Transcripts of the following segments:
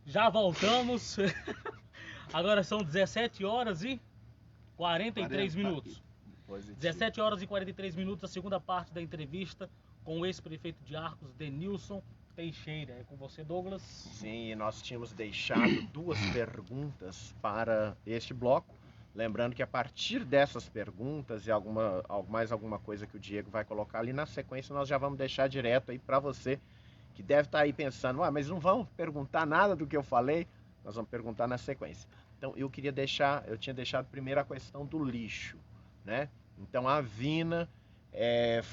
Já voltamos. Agora são 17 horas e 43 minutos. 17 horas e 43 minutos, a segunda parte da entrevista com o ex-prefeito de Arcos, Denilson Teixeira. É com você, Douglas. Sim, e nós tínhamos deixado duas perguntas para este bloco. Lembrando que a partir dessas perguntas e mais alguma coisa que o Diego vai colocar ali na sequência, nós já vamos deixar direto aí para você que deve estar aí pensando, mas não vão perguntar nada do que eu falei, nós vamos perguntar na sequência. Então eu tinha deixado primeiro a questão do lixo, né? Então a Vina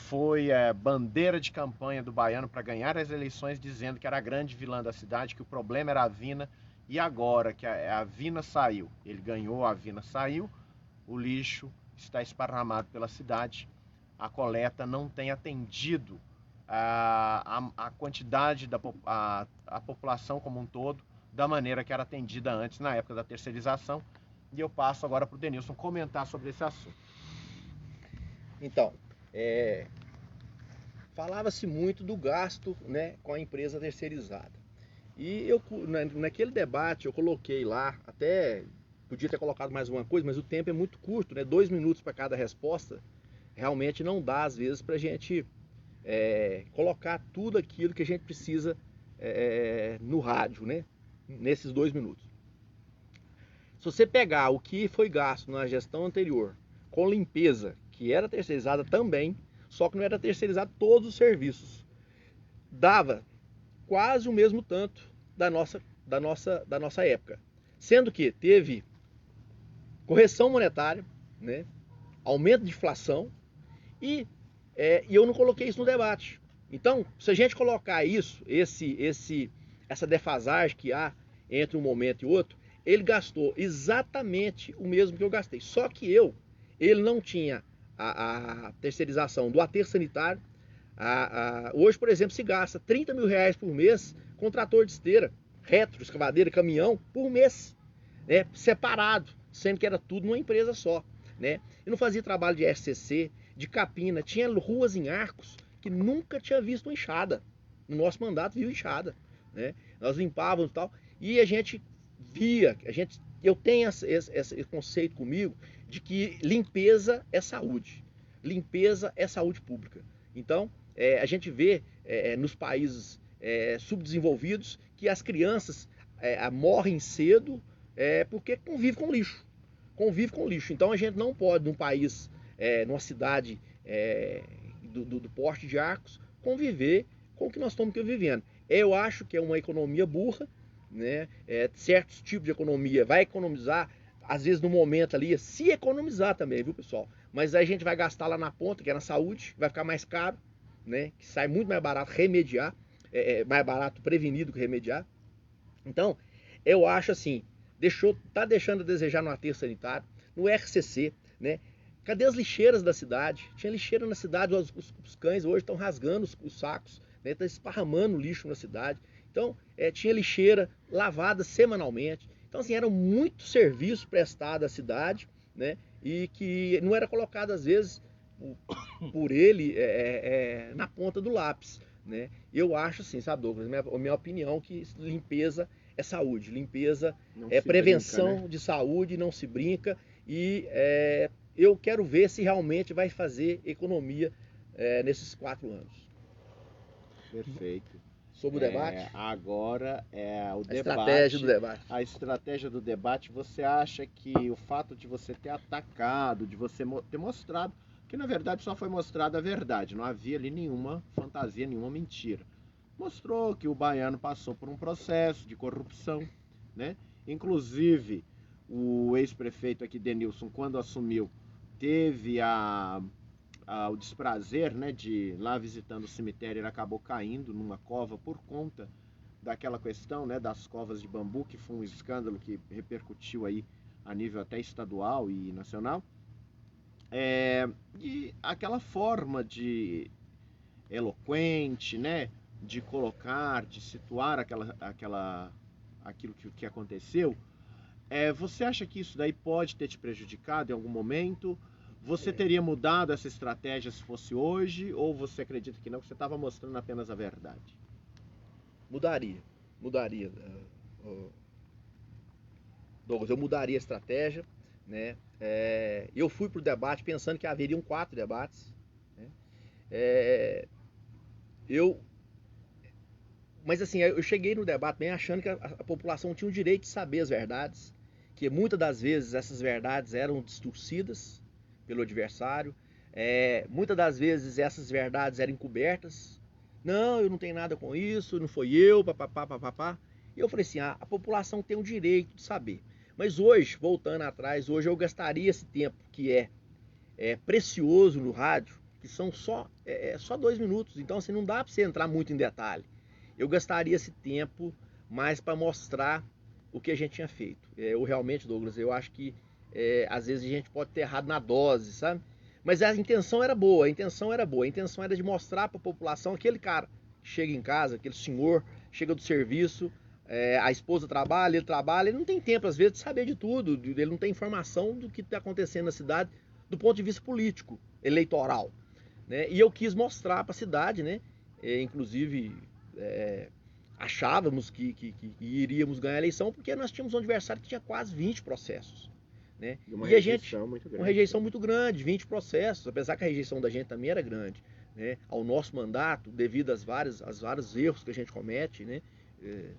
foi bandeira de campanha do Baiano para ganhar as eleições, dizendo que era a grande vilã da cidade, que o problema era a Vina. E agora que a Vina saiu, ele ganhou, a Vina saiu, o lixo está esparramado pela cidade, a coleta não tem atendido a quantidade a população como um todo, da maneira que era atendida antes, na época da terceirização. E eu passo agora para o Denilson comentar sobre esse assunto. Então, falava-se muito do gasto, né, com a empresa terceirizada. E naquele debate eu coloquei lá, até podia ter colocado mais uma coisa, mas o tempo é muito curto, né? 2 minutos para cada resposta, realmente não dá às vezes para a gente colocar tudo aquilo que a gente precisa no rádio, né? Nesses 2 minutos. Se você pegar o que foi gasto na gestão anterior com limpeza, que era terceirizada também, só que não era terceirizado todos os serviços, dava quase o mesmo tanto da nossa época. Sendo que teve correção monetária, né, aumento de inflação, e eu não coloquei isso no debate. Então, se a gente colocar isso, essa defasagem que há entre um momento e outro, ele gastou exatamente o mesmo que eu gastei. Só que ele não tinha a terceirização do aterro sanitário. Hoje, por exemplo, se gasta 30 mil reais por mês com trator de esteira, retro, escavadeira, caminhão, por mês, né, separado, sendo que era tudo numa empresa só, né? Eu não fazia trabalho de SCC, de capina, tinha ruas em Arcos que nunca tinha visto uma enxada. No nosso mandato viu enxada, né? Nós limpávamos e tal, e a gente via, eu tenho esse conceito comigo de que limpeza é saúde. Limpeza é saúde pública. Então, a gente vê nos países subdesenvolvidos que as crianças morrem cedo porque convivem com lixo. Convive com lixo. Então a gente não pode, num país, numa cidade do porte de Arcos, conviver com o que nós estamos vivendo. Eu acho que é uma economia burra, né? Certos tipos de economia vai economizar, às vezes no momento ali, se economizar também, viu, pessoal? Mas aí a gente vai gastar lá na ponta, que é na saúde, vai ficar mais caro, né? Que sai muito mais barato remediar, mais barato prevenir do que remediar. Então, eu acho assim, tá deixando a desejar no aterro sanitário, no RCC, né? Cadê as lixeiras da cidade? Tinha lixeira na cidade, os cães hoje estão rasgando os sacos, né? Estão esparramando lixo na cidade. Então, tinha lixeira lavada semanalmente. Então, assim, era muito serviço prestado à cidade, né? E que não era colocado, às vezes, por ele na ponta do lápis, né? Eu acho assim, sabe, Douglas, minha opinião, que limpeza é saúde, limpeza é prevenção brinca, né? De saúde, não se brinca, e eu quero ver se realmente vai fazer economia nesses 4 anos. Perfeito. Sobre o debate? Agora o debate. Estratégia do debate. A estratégia do debate, você acha que o fato de você ter atacado, de você ter mostrado, que na verdade só foi mostrada a verdade, não havia ali nenhuma fantasia, nenhuma mentira. Mostrou que o baiano passou por um processo de corrupção, né? Inclusive, o ex-prefeito aqui, Denilson, quando assumiu, teve o desprazer, né, de lá visitando o cemitério, ele acabou caindo numa cova por conta daquela questão, né, das covas de bambu, que foi um escândalo que repercutiu aí a nível até estadual e nacional. E aquela forma de eloquente, né, de colocar, de situar aquilo que aconteceu, você acha que isso daí pode ter te prejudicado em algum momento? Você teria mudado essa estratégia se fosse hoje, ou você acredita que não, que você estava mostrando apenas a verdade? Mudaria, Douglas, eu mudaria a estratégia, né? Eu fui para o debate pensando que haveriam 4 debates, né? Mas assim, eu cheguei no debate bem achando que a população tinha o direito de saber as verdades, que muitas das vezes essas verdades eram distorcidas pelo adversário, muitas das vezes essas verdades eram encobertas. Não, eu não tenho nada com isso, não foi eu, papapá, papapá. E eu falei assim, a população tem o direito de saber. Mas hoje, voltando atrás, hoje eu gastaria esse tempo que é precioso no rádio, que são só 2 minutos, então assim, não dá para você entrar muito em detalhe. Eu gastaria esse tempo mais para mostrar o que a gente tinha feito. Eu realmente, Douglas, eu acho que às vezes a gente pode ter errado na dose, sabe? Mas a intenção era boa, a intenção era de mostrar para a população, aquele cara que chega em casa, aquele senhor, chega do serviço, a esposa trabalha, ele não tem tempo às vezes de saber de tudo, ele não tem informação do que está acontecendo na cidade do ponto de vista político, eleitoral, né? E eu quis mostrar para a cidade, né? Inclusive achávamos que iríamos ganhar a eleição porque nós tínhamos um adversário que tinha quase 20 processos, né? Uma rejeição muito grande. Uma rejeição muito grande, 20 processos, apesar que a rejeição da gente também era grande, né? Ao nosso mandato, devido aos vários erros que a gente comete, né?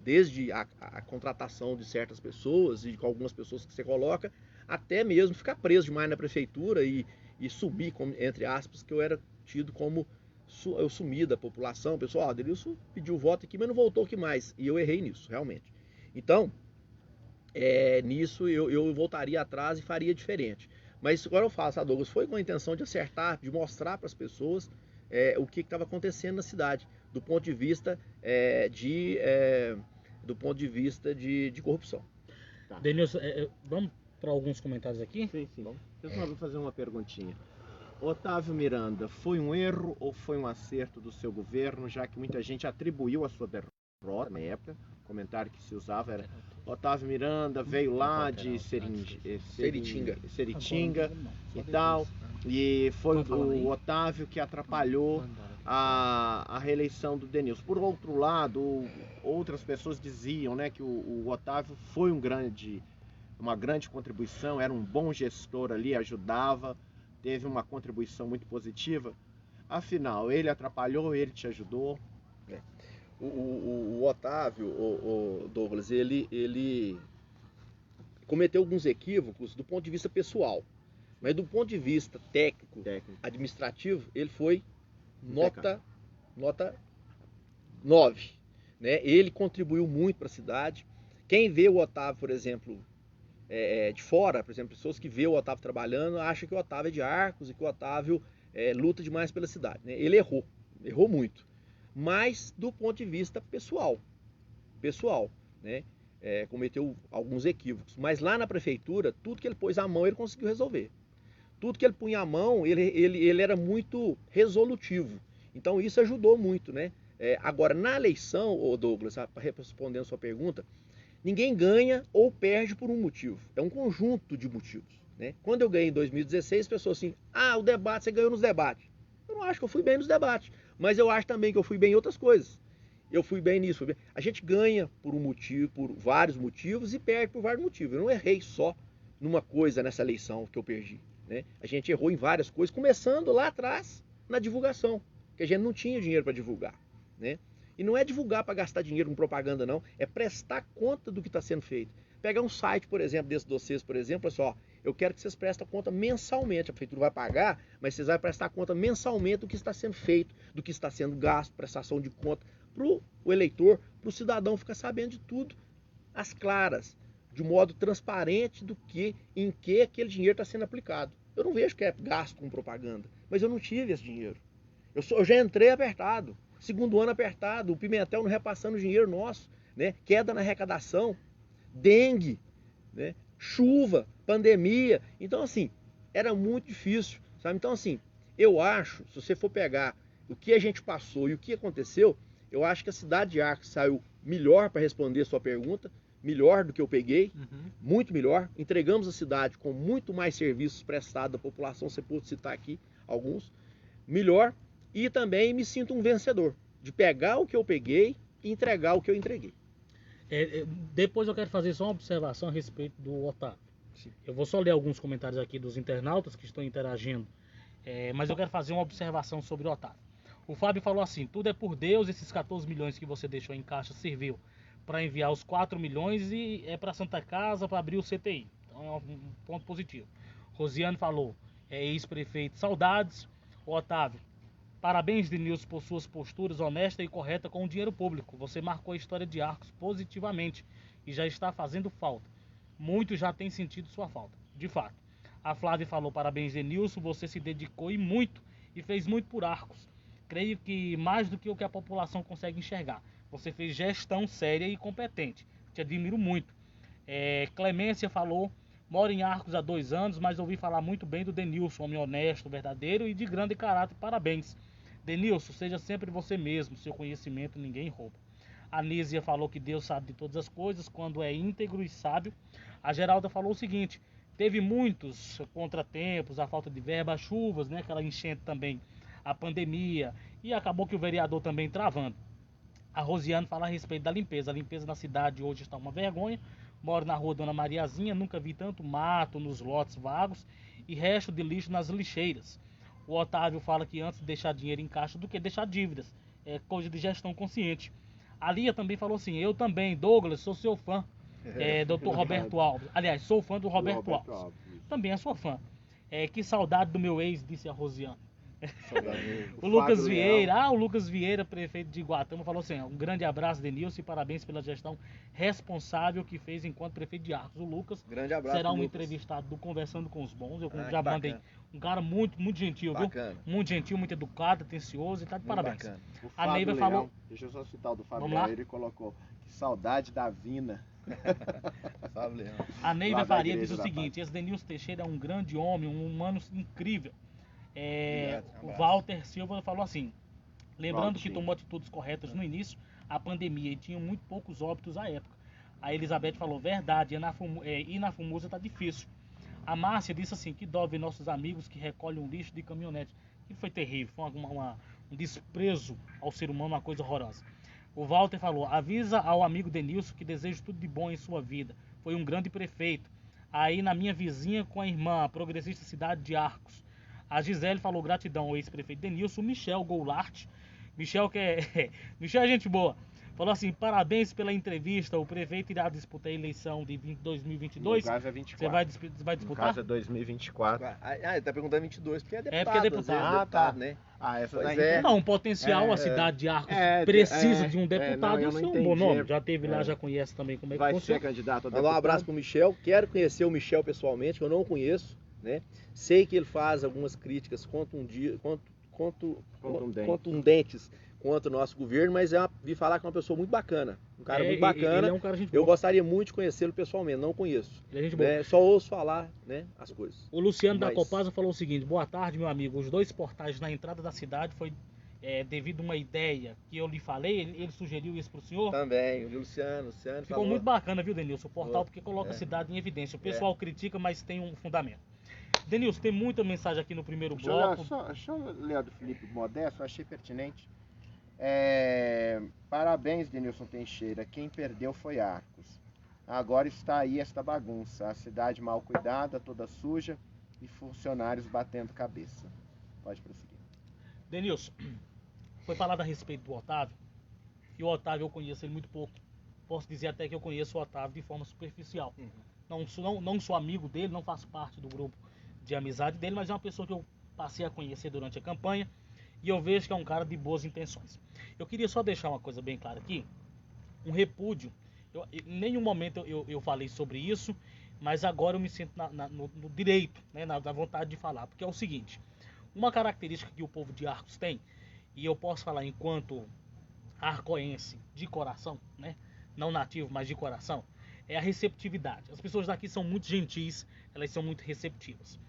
Desde a contratação de certas pessoas e com algumas pessoas que você coloca, até mesmo ficar preso demais na prefeitura e subir, entre aspas, que eu era tido como eu sumi da população. Pessoal, Adelilson pediu voto aqui, mas não voltou aqui mais. E eu errei nisso, realmente. Então, nisso eu voltaria atrás e faria diferente. Mas agora eu faço, Douglas, foi com a intenção de acertar, de mostrar para as pessoas o que estava acontecendo na cidade, do ponto de vista de corrupção. Tá. Denilson, vamos para alguns comentários aqui? Sim. Eu só vou fazer uma perguntinha. Otávio Miranda, foi um erro ou foi um acerto do seu governo, já que muita gente atribuiu a sua derrota na época? O comentário que se usava era: Otávio Miranda veio lá de Seritinga e tal, e foi o Otávio que atrapalhou a reeleição do Denilson. Por outro lado, outras pessoas diziam, né, que o Otávio foi uma grande contribuição, era um bom gestor ali, ajudava, teve uma contribuição muito positiva. Afinal, ele atrapalhou, ele te ajudou? O Otávio, o Douglas, ele cometeu alguns equívocos do ponto de vista pessoal, mas do ponto de vista técnico. Administrativo, ele foi nota 9, né? Ele contribuiu muito para a cidade. Quem vê o Otávio, por exemplo, de fora, por exemplo, pessoas que vê o Otávio trabalhando, acham que o Otávio é de Arcos e que o Otávio luta demais pela cidade, né? Ele errou muito, mas do ponto de vista pessoal, né? Cometeu alguns equívocos, mas lá na prefeitura, tudo que ele pôs à mão, ele conseguiu resolver. Tudo que ele punha à mão, ele era muito resolutivo, então isso ajudou muito, né? Agora, na eleição, Douglas, respondendo a sua pergunta, ninguém ganha ou perde por um motivo. É um conjunto de motivos, né? Quando eu ganhei em 2016, pessoas assim, o debate, você ganhou nos debates. Eu não acho que eu fui bem nos debates, mas eu acho também que eu fui bem em outras coisas. Eu fui bem nisso. A gente ganha por um motivo, por vários motivos, e perde por vários motivos. Eu não errei só numa coisa nessa eleição que eu perdi, né? A gente errou em várias coisas, começando lá atrás na divulgação, que a gente não tinha dinheiro para divulgar, né? E não é divulgar para gastar dinheiro com propaganda, não. É prestar conta do que está sendo feito. Pegar um site, por exemplo, desse de vocês, por exemplo, assim, eu quero que vocês prestem conta mensalmente. A prefeitura vai pagar, mas vocês vão prestar conta mensalmente do que está sendo feito, do que está sendo gasto, prestação de conta, para o eleitor, para o cidadão ficar sabendo de tudo, às claras, de modo transparente em que aquele dinheiro está sendo aplicado. Eu não vejo que é gasto com propaganda, mas eu não tive esse dinheiro. Eu já entrei apertado. Segundo ano apertado, o Pimentel não repassando dinheiro nosso, né? Queda na arrecadação, dengue, né? Chuva, pandemia. Então, assim, era muito difícil, sabe? Então, assim, eu acho, se você for pegar o que a gente passou e o que aconteceu, eu acho que a cidade de Arcos saiu melhor para responder a sua pergunta, melhor do que eu peguei, muito melhor. Entregamos a cidade com muito mais serviços prestados à população, você pode citar aqui alguns, melhor. E também me sinto um vencedor, de pegar o que eu peguei e entregar o que eu entreguei. Depois eu quero fazer só uma observação a respeito do Otávio. Sim. Eu vou só ler alguns comentários aqui dos internautas que estão interagindo, mas eu quero fazer uma observação sobre o Otávio. O Fábio falou assim: tudo é por Deus, esses 14 milhões que você deixou em caixa serviu para enviar os 4 milhões e é para Santa Casa para abrir o CTI. Então é um ponto positivo. Rosiane falou: ex-prefeito, saudades. O Otávio: parabéns, Denilson, por suas posturas honestas e corretas com o dinheiro público. Você marcou a história de Arcos positivamente e já está fazendo falta. Muitos já têm sentido sua falta, de fato. A Flávia falou: parabéns, Denilson, você se dedicou e fez muito por Arcos. Creio que mais do que o que a população consegue enxergar. Você fez gestão séria e competente. Te admiro muito. Clemência falou: moro em Arcos há 2 anos, mas ouvi falar muito bem do Denilson, homem honesto, verdadeiro e de grande caráter. Parabéns. Denilson, seja sempre você mesmo. Seu conhecimento ninguém rouba. A Nízia falou que Deus sabe de todas as coisas quando é íntegro e sábio. A Geralda falou o seguinte: teve muitos contratempos, a falta de verba, as chuvas, né, aquela enchente também, a pandemia, e acabou que o vereador também travando. A Rosiane fala a respeito da limpeza. A limpeza na cidade hoje está uma vergonha. Moro na rua Dona Mariazinha, nunca vi tanto mato nos lotes vagos e resto de lixo nas lixeiras. O Otávio fala que antes de deixar dinheiro em caixa do que deixar dívidas. É coisa de gestão consciente. A Lia também falou assim: eu também, Douglas, sou seu fã. Dr. Roberto Alves. Aliás, sou fã do Roberto Alves. Também é sua fã. Que saudade do meu ex, disse a Rosiane. O Lucas Vieira, o Lucas Vieira, prefeito de Iguatama, falou assim: um grande abraço, Denilson, e parabéns pela gestão responsável que fez enquanto prefeito de Arcos. O Lucas será um entrevistado do Conversando com os Bons. Eu já mandei. Um cara muito, muito gentil, bacana. Viu? Muito gentil, muito educado, atencioso e tá de parabéns. O A Neiva falou. Deixa eu só citar o do Fábio Leão, ele colocou: que saudade da Vina. A Neiva Faria diz o seguinte: esse Denilson Teixeira é um grande homem, um humano incrível. O Walter Silva falou assim: lembrando que tomou atitudes corretas no início, a pandemia, e tinha muito poucos óbitos à época. A Elizabeth falou: verdade, ir na Fumusa tá difícil. A Márcia disse assim: que dó ver nossos amigos que recolhem um lixo de caminhonete. Que foi terrível, foi um desprezo ao ser humano, uma coisa horrorosa. O Walter falou: avisa ao amigo Denilson que desejo tudo de bom em sua vida. Foi um grande prefeito. Aí na minha vizinha com a irmã, a progressista cidade de Arcos. A Gisele falou: gratidão ao ex-prefeito Denilson. O Michel Goulart, Michel Michel é gente boa, falou assim: parabéns pela entrevista, o prefeito irá disputar a eleição de 2022. No caso é 24. Você vai disputar? No caso é 2024. Ele tá perguntando 22 porque é deputado. Porque é deputado. Tá. Né? Essa Pois daí. Não, potencial, a cidade de Arcos precisa de um deputado. eu Isso não é um bom entendi. nome. Já teve lá, já conhece também como é que Vai funciona. ser candidato a Mandar deputado. um abraço pro Michel. Quero conhecer o Michel pessoalmente, que eu não conheço, né? Sei que ele faz algumas críticas contundentes contra o nosso governo, mas vi falar que é uma pessoa muito bacana. Um cara muito bacana. Ele é um cara gente boa. Eu gostaria muito de conhecê-lo pessoalmente, não conheço. Ele é gente boa. Né? Só ouço falar, né, as coisas. O Luciano da Copasa falou o seguinte: boa tarde, meu amigo. Os 2 portais na entrada da cidade foi devido a uma ideia que eu lhe falei. Ele sugeriu isso pro senhor? Também, o Luciano Ficou falou. muito bacana, viu, Denilson? O portal, porque coloca a cidade em evidência. O pessoal critica, mas tem um fundamento. Denilson, tem muita mensagem aqui no primeiro bloco. Deixa eu ler a do Felipe Modesto, eu achei pertinente. Parabéns, Denilson Teixeira. Quem perdeu foi Arcos. Agora está aí esta bagunça. A cidade mal cuidada, toda suja e funcionários batendo cabeça. Pode prosseguir. Denilson, foi falado a respeito do Otávio. E o Otávio eu conheço ele muito pouco. Posso dizer até que eu conheço o Otávio de forma superficial. Não sou amigo dele, não faço parte do grupo de amizade dele, mas é uma pessoa que eu passei a conhecer durante a campanha e eu vejo que é um cara de boas intenções. Eu queria só deixar uma coisa bem clara aqui, um repúdio. Em nenhum momento eu falei sobre isso, mas agora eu me sinto no direito, né, na vontade de falar, porque é o seguinte: uma característica que o povo de Arcos tem, e eu posso falar enquanto arcoense de coração, né, não nativo, mas de coração, é a receptividade. As pessoas daqui são muito gentis, elas são muito receptivas.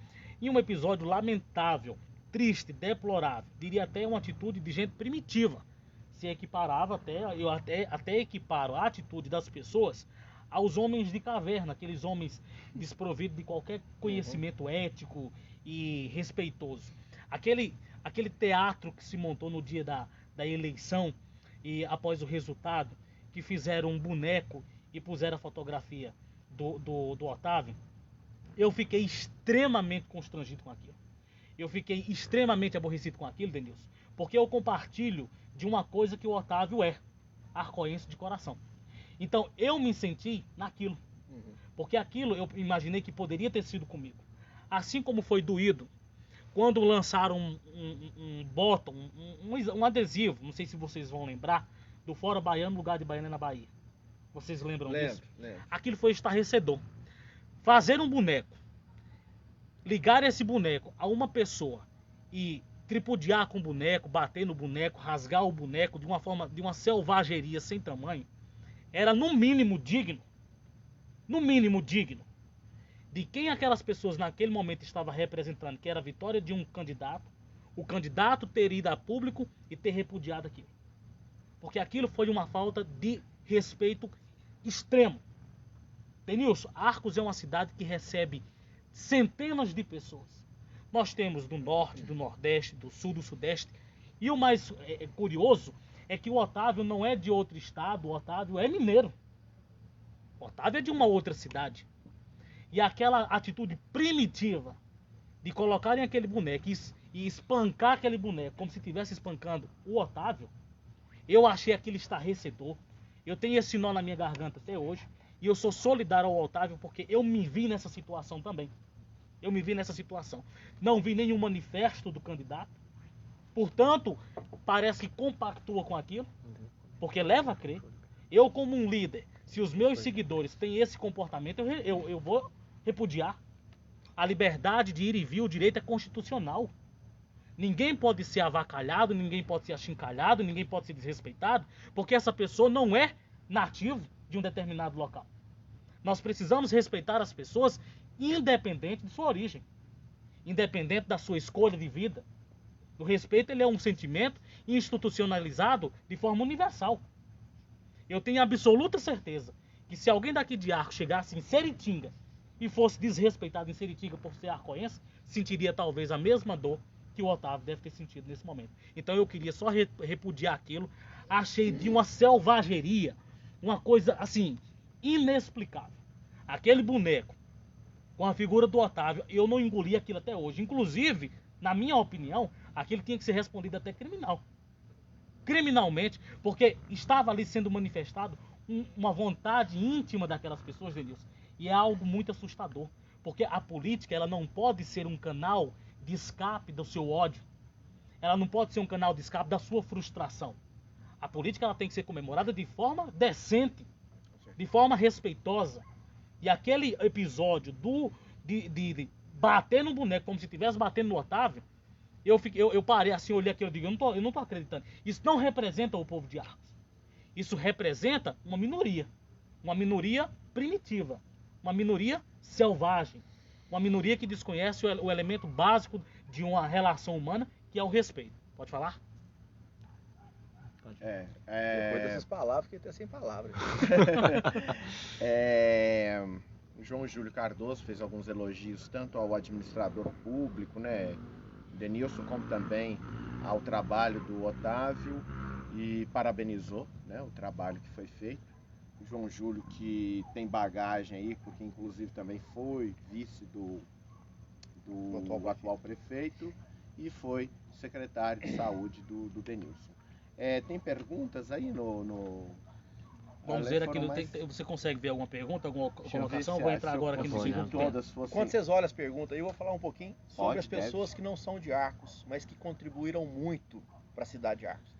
Em um episódio lamentável, triste, deplorável, diria até uma atitude de gente primitiva, se equiparava eu até equiparo a atitude das pessoas aos homens de caverna, aqueles homens desprovidos de qualquer conhecimento ético e respeitoso. Aquele teatro que se montou no dia da eleição e após o resultado, que fizeram um boneco e puseram a fotografia do Otávio, eu fiquei extremamente constrangido com aquilo. Eu fiquei extremamente aborrecido com aquilo, Denilson, porque eu compartilho de uma coisa que o Otávio é, arcoense de coração. Então eu me senti naquilo, porque aquilo eu imaginei que poderia ter sido comigo. Assim como foi doído quando lançaram um adesivo, não sei se vocês vão lembrar, do Fora Baiano, lugar de Baiana na Bahia. Vocês lembram disso? Lembro. Aquilo foi estarrecedor. Fazer um boneco, ligar esse boneco a uma pessoa e tripudiar com o boneco, bater no boneco, rasgar o boneco de uma selvageria sem tamanho, era no mínimo digno de quem aquelas pessoas naquele momento estavam representando, que era a vitória de um candidato, o candidato ter ido a público e ter repudiado aquilo. Porque aquilo foi uma falta de respeito extremo. Denilson, Arcos é uma cidade que recebe centenas de pessoas. Nós temos do norte, do nordeste, do sul, do sudeste. E o mais curioso é que o Otávio não é de outro estado, o Otávio é mineiro. O Otávio é de uma outra cidade. E aquela atitude primitiva de colocarem aquele boneco e espancar aquele boneco como se estivesse espancando o Otávio, eu achei aquilo estarrecedor. Eu tenho esse nó na minha garganta até hoje. E eu sou solidário ao Otávio porque eu me vi nessa situação também. Eu me vi nessa situação. Não vi nenhum manifesto do candidato. Portanto, parece que compactua com aquilo. Porque leva a crer. Eu, como um líder, se os meus seguidores têm esse comportamento, eu vou repudiar. A liberdade de ir e vir, o direito é constitucional. Ninguém pode ser avacalhado, ninguém pode ser achincalhado, ninguém pode ser desrespeitado, porque essa pessoa não é nativo de um determinado local. Nós precisamos respeitar as pessoas independente de sua origem, independente da sua escolha de vida. O respeito ele é um sentimento institucionalizado de forma universal. Eu tenho absoluta certeza que se alguém daqui de Arcos chegasse em Seritinga e fosse desrespeitado em Seritinga por ser arcoense, sentiria talvez a mesma dor que o Otávio deve ter sentido nesse momento. Então eu queria só repudiar aquilo. Achei de uma selvageria, uma coisa assim, inexplicável. Aquele boneco com a figura do Otávio, eu não engoli aquilo até hoje. Inclusive, na minha opinião, aquilo tinha que ser respondido até criminalmente, porque estava ali sendo manifestado uma vontade íntima daquelas pessoas, Denilson. E é algo muito assustador, porque a política ela não pode ser um canal de escape do seu ódio. Ela não pode ser um canal de escape da sua frustração. A política ela tem que ser comemorada de forma decente, de forma respeitosa. E aquele episódio de bater no boneco como se estivesse batendo no Otávio, eu parei assim, olhei aqui, eu digo, eu não tô acreditando. Isso não representa o povo de Arcos. Isso representa uma minoria primitiva, uma minoria selvagem, uma minoria que desconhece o elemento básico de uma relação humana, que é o respeito. Pode falar? Depois dessas palavras, fiquei até sem palavras. João Júlio Cardoso fez alguns elogios tanto ao administrador público, né, Denilson, como também ao trabalho do Otávio e parabenizou, né, o trabalho que foi feito. O João Júlio, que tem bagagem aí, porque inclusive também foi vice do atual prefeito e foi secretário de saúde do Denilson. Tem perguntas aí no Vamos ver aqui, você consegue ver alguma pergunta, alguma colocação? Vou entrar agora aqui no segundo tempo. Quando vocês olham as perguntas, eu vou falar um pouquinho sobre as pessoas que não são de Arcos, mas que contribuíram muito para a cidade de Arcos.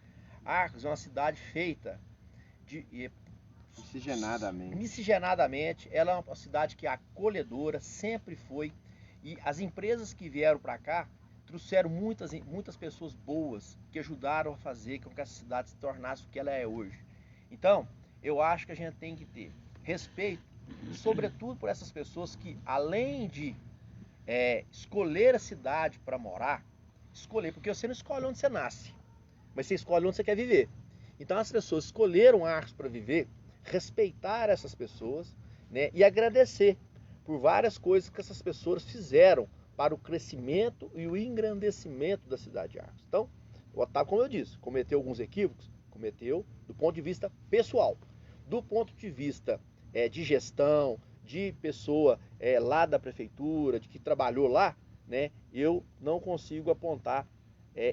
Arcos é uma cidade feita de... Miscigenadamente, ela é uma cidade que é acolhedora, sempre foi. E as empresas que vieram para cá trouxeram muitas pessoas boas que ajudaram a fazer com que essa cidade se tornasse o que ela é hoje. Então, eu acho que a gente tem que ter respeito, sobretudo por essas pessoas que, além de escolher a cidade para morar, porque você não escolhe onde você nasce, mas você escolhe onde você quer viver. Então, as pessoas escolheram Arcos para viver, respeitar essas pessoas, né, e agradecer por várias coisas que essas pessoas fizeram para o crescimento e o engrandecimento da cidade de Arcos. Então, o Otávio, como eu disse, cometeu alguns equívocos, cometeu do ponto de vista pessoal. do ponto de vista de gestão, de pessoa lá da prefeitura, de que trabalhou lá, né, eu não consigo apontar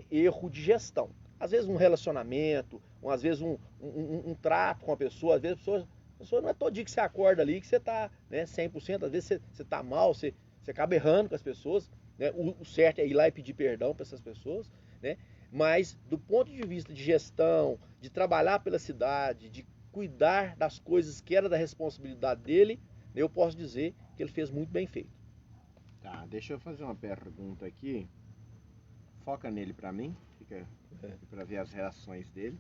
erro de gestão. Às vezes um relacionamento, às vezes um trato com a pessoa, às vezes a pessoa não é todo dia que você acorda ali que você está 100%, às vezes você está mal, você acaba errando com as pessoas, né? O certo é ir lá e pedir perdão para essas pessoas, né? Mas do ponto de vista de gestão, de trabalhar pela cidade, de cuidar das coisas que era da responsabilidade dele, eu posso dizer que ele fez muito bem feito. Tá, deixa eu fazer uma pergunta aqui. Foca nele para mim, fica para ver as reações dele.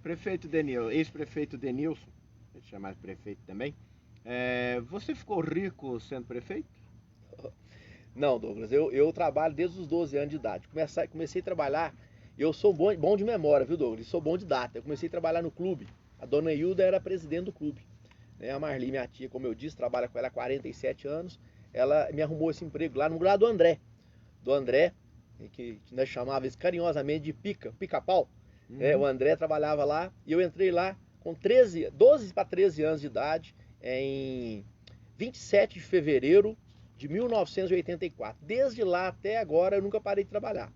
Prefeito Denilson, ex-prefeito Denilson, vou te chamar de prefeito também. Você ficou rico sendo prefeito? Não, Douglas, eu trabalho desde os 12 anos de idade. Comecei a trabalhar, eu sou bom de memória, viu, Douglas? Sou bom de data. Eu comecei a trabalhar no clube. A dona Hilda era presidente do clube. A Marli, minha tia, como eu disse, trabalha com ela há 47 anos. Ela me arrumou esse emprego lá no lugar do André. Do André, que nós chamávamos carinhosamente de pica-pau. O André trabalhava lá e eu entrei lá com 12 para 13 anos de idade, em 27 de fevereiro de 1984. Desde lá até agora eu nunca parei de trabalhar.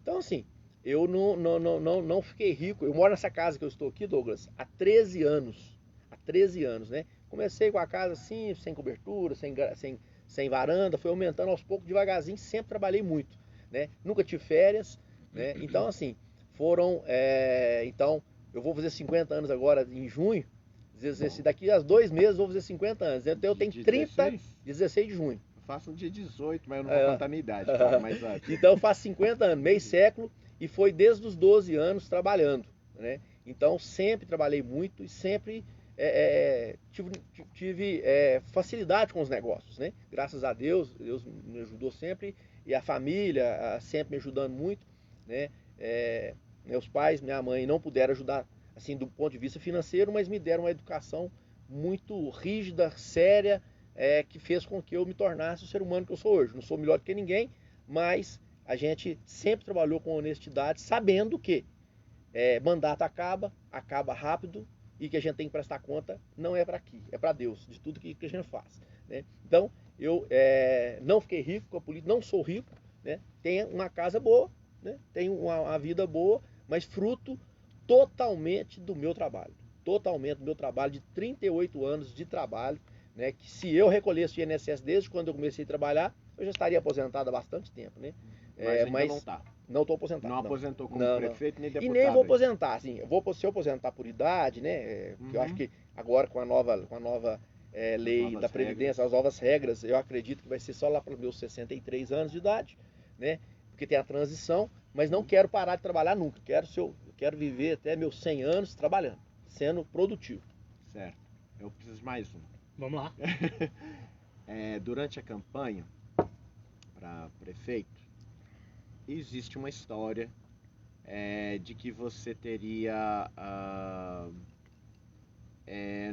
Então, assim, eu não fiquei rico. Eu moro nessa casa que eu estou aqui, Douglas, há 13 anos. Há 13 anos, né? Comecei com a casa assim, sem cobertura, sem varanda, foi aumentando aos poucos, devagarzinho, sempre trabalhei muito, né? Nunca tive férias, né? Então, assim, então, eu vou fazer 50 anos agora em junho, daqui a 2 meses eu vou fazer 50 anos, então eu tenho 16 de junho. Eu faço um dia 18, mas eu não vou contar a minha idade, cara, mas então eu faço 50 anos, meio século, e foi desde os 12 anos trabalhando, né? Então sempre trabalhei muito e sempre tive facilidade com os negócios, né? Graças a Deus, Deus me ajudou sempre, e a família sempre me ajudando muito, né? Meus pais, minha mãe não puderam ajudar assim do ponto de vista financeiro, mas me deram uma educação muito rígida, séria, que fez com que eu me tornasse o ser humano que eu sou hoje. Não sou melhor do que ninguém, mas a gente sempre trabalhou com honestidade, sabendo que mandato acaba rápido, e que a gente tem que prestar conta não é para aqui, é para Deus, de tudo que a gente faz, né? Então, eu não fiquei rico com a política, não sou rico, né? Tenho uma casa boa, né? Tenho uma vida boa, mas fruto totalmente do meu trabalho. Totalmente do meu trabalho, de 38 anos de trabalho, né? Que se eu recolhesse o INSS desde quando eu comecei a trabalhar, eu já estaria aposentado há bastante tempo, né? Mas não está. Não estou aposentado. Não aposentou como prefeito nem deputado. E nem vou aposentar, assim. Se eu aposentar por idade, né? Porque eu acho que agora com a nova lei da Previdência, as novas regras, eu acredito que vai ser só lá para os meus 63 anos de idade, né? Porque tem a transição, mas não quero parar de trabalhar nunca. Quero viver até meus 100 anos trabalhando, sendo produtivo. Certo. Eu preciso de mais um. Vamos lá. Durante a campanha para prefeito, existe uma história de que você teria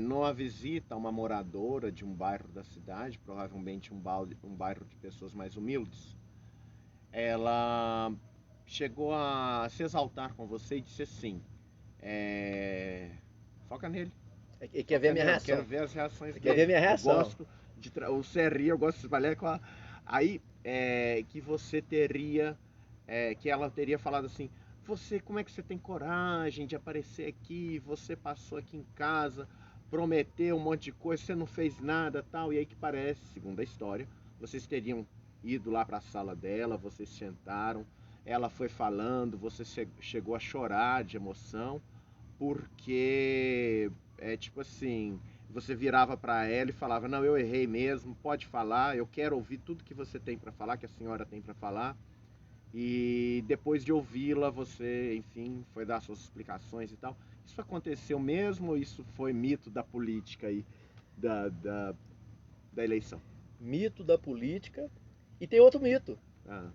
numa visita a uma moradora de um bairro da cidade, provavelmente um bairro de pessoas mais humildes, ela chegou a se exaltar com você e disse assim, foca nele. Quer ver a minha reação? Quero ver as reações dele. Quer ver a minha reação? Eu gosto o CRI, eu gosto de trabalhar com a... Aí, que você teria... que ela teria falado assim, como é que você tem coragem de aparecer aqui, você passou aqui em casa, prometeu um monte de coisa, você não fez nada, tal, e aí que parece, segundo a história, vocês teriam ido lá para a sala dela, vocês sentaram, ela foi falando, você chegou a chorar de emoção, porque, tipo assim, você virava para ela e falava, não, eu errei mesmo, pode falar, eu quero ouvir tudo que você tem para falar, que a senhora tem para falar. E depois de ouvi-la, você, enfim, foi dar suas explicações e tal. Isso aconteceu mesmo ou isso foi mito da política aí, da eleição? Mito da política. E tem outro mito,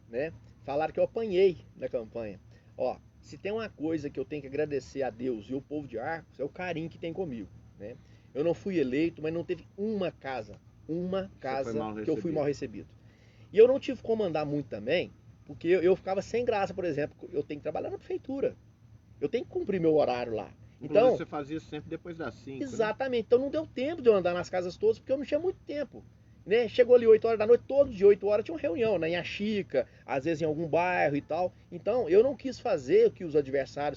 né? Falaram que eu apanhei na campanha. Ó, se tem uma coisa que eu tenho que agradecer a Deus e o povo de Arcos, é o carinho que tem comigo, né? Eu não fui eleito, mas não teve uma casa que eu fui mal recebido. E eu não tive como andar muito também, porque eu ficava sem graça, por exemplo, eu tenho que trabalhar na prefeitura. Eu tenho que cumprir meu horário lá. Então, você fazia sempre depois das 5, exatamente. Né? Então não deu tempo de eu andar nas casas todas, porque eu não tinha muito tempo. Né? Chegou ali 8 horas da noite, todo dia 8 horas tinha uma reunião, né? Em Axica, às vezes em algum bairro e tal. Então eu não quis fazer o que o adversário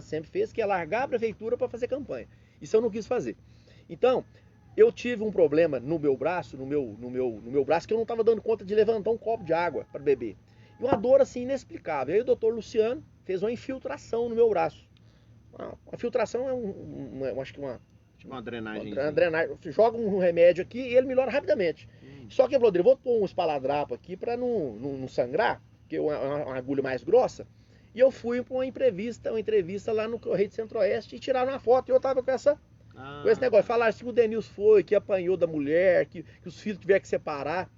sempre fez, que é largar a prefeitura para fazer campanha. Isso eu não quis fazer. Então, eu tive um problema no meu braço, no meu braço, que eu não estava dando conta de levantar um copo de água para beber. E uma dor assim inexplicável. Aí o doutor Luciano fez uma infiltração no meu braço. Uma filtração é acho que uma drenagem. Você joga um remédio aqui e ele melhora rapidamente. Só que, Rodrigo, eu vou pôr um espaladrapo aqui para não sangrar, porque é uma agulha mais grossa. E eu fui para uma entrevista lá no Correio de Centro-Oeste e tiraram uma foto. E eu tava com esse negócio. Falaram que o Denilson foi, que apanhou da mulher, que os filhos tiveram que separar.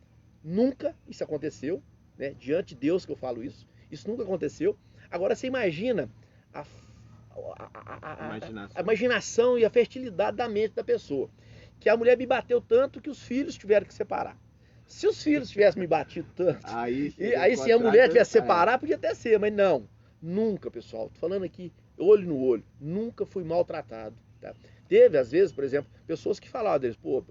Nunca isso aconteceu, né? Diante de Deus que eu falo isso. Isso nunca aconteceu. Agora você imagina a imaginação e a fertilidade da mente da pessoa. Que a mulher me bateu tanto que os filhos tiveram que separar. Se os filhos tivessem me batido tanto, aí se a mulher tivesse separar, podia até ser, mas não. Nunca, pessoal. Tô falando aqui, olho no olho. Nunca fui maltratado. Tá? Teve, às vezes, por exemplo, pessoas que falavam deles, pô,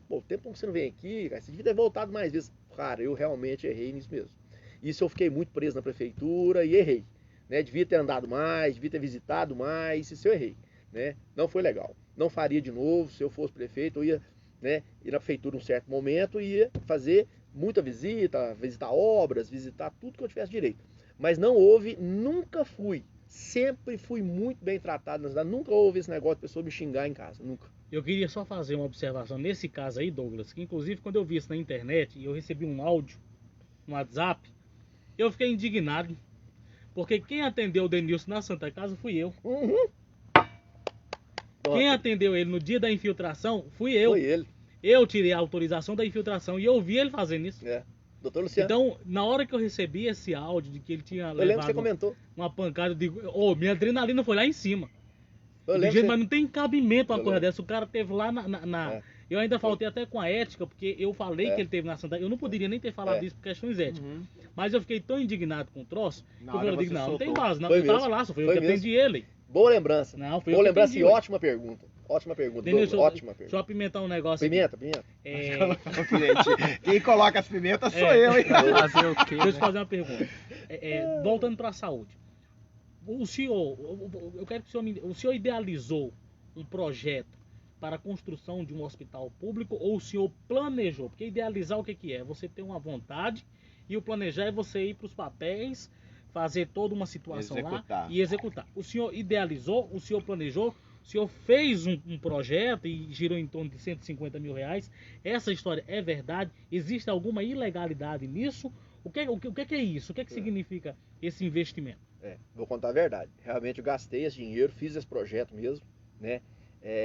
o tempo que você não vem aqui, cara, você devia ter voltado mais vezes. Cara, eu realmente errei nisso mesmo. Isso eu fiquei muito preso na prefeitura e errei. Né? Devia ter andado mais, devia ter visitado mais, isso eu errei. Né? Não foi legal. Não faria de novo, se eu fosse prefeito, eu ia, né, ir na prefeitura em um certo momento e ia fazer muita visita, visitar obras, visitar tudo que eu tivesse direito. Mas não houve, nunca fui. Sempre fui muito bem tratado na cidade. Nunca houve esse negócio de pessoa me xingar em casa, nunca. Eu queria só fazer uma observação nesse caso aí, Douglas, que inclusive quando eu vi isso na internet e eu recebi um áudio no WhatsApp, eu fiquei indignado. Porque quem atendeu o Denilson na Santa Casa fui eu. Quem atendeu ele no dia da infiltração fui eu. Foi ele. Eu tirei a autorização da infiltração e eu vi ele fazendo isso. Doutor Luciano. Então, na hora que eu recebi esse áudio de que ele tinha levado uma pancada, eu digo, minha adrenalina foi lá em cima. Mas não tem cabimento uma coisa dessa. O cara teve lá Eu ainda faltei até com a ética, porque eu falei que ele teve na Santa Casa. Eu não poderia nem ter falado isso por questões éticas. Mas eu fiquei tão indignado com o troço, que eu digo, não tem base. Não, eu tava lá, só foi eu que atendi ele. Boa lembrança. Não, foi Boa lembrança e ótima pergunta. Ótima pergunta. Denilson, ótima pergunta. Deixa eu apimentar um negócio Pimenta. Quem coloca as pimentas sou eu, hein? Fazer o quê, deixa eu fazer uma pergunta. Voltando para a saúde. O senhor, eu quero que o senhor idealizou um projeto para a construção de um hospital público ou o senhor planejou? Porque idealizar o que é? Você ter uma vontade e o planejar é você ir para os papéis, fazer toda uma situação lá e executar. O senhor idealizou, o senhor planejou, o senhor fez um projeto e girou em torno de 150 mil reais. Essa história é verdade? Existe alguma ilegalidade nisso? O que é isso? O que significa esse investimento? Vou contar a verdade. Realmente eu gastei esse dinheiro, fiz esse projeto mesmo, né?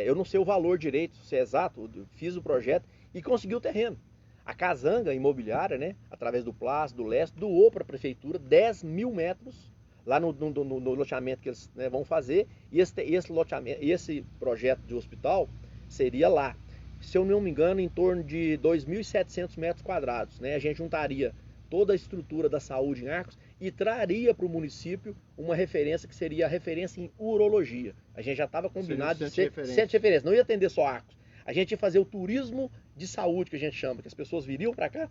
Eu não sei o valor direito, se é exato, fiz o projeto e consegui o terreno. A Casanga Imobiliária, né, através do Plas, do Leste, doou para a prefeitura 10 mil metros lá no loteamento que eles, né, vão fazer. E esse projeto de hospital seria lá. Se eu não me engano, em torno de 2.700 metros quadrados. Né? A gente juntaria toda a estrutura da saúde em Arcos e traria para o município uma referência que seria a referência em urologia. A gente já estava combinado de ser centro de referência. Não ia atender só Arcos. A gente ia fazer o turismo de saúde, que a gente chama, que as pessoas viriam para cá,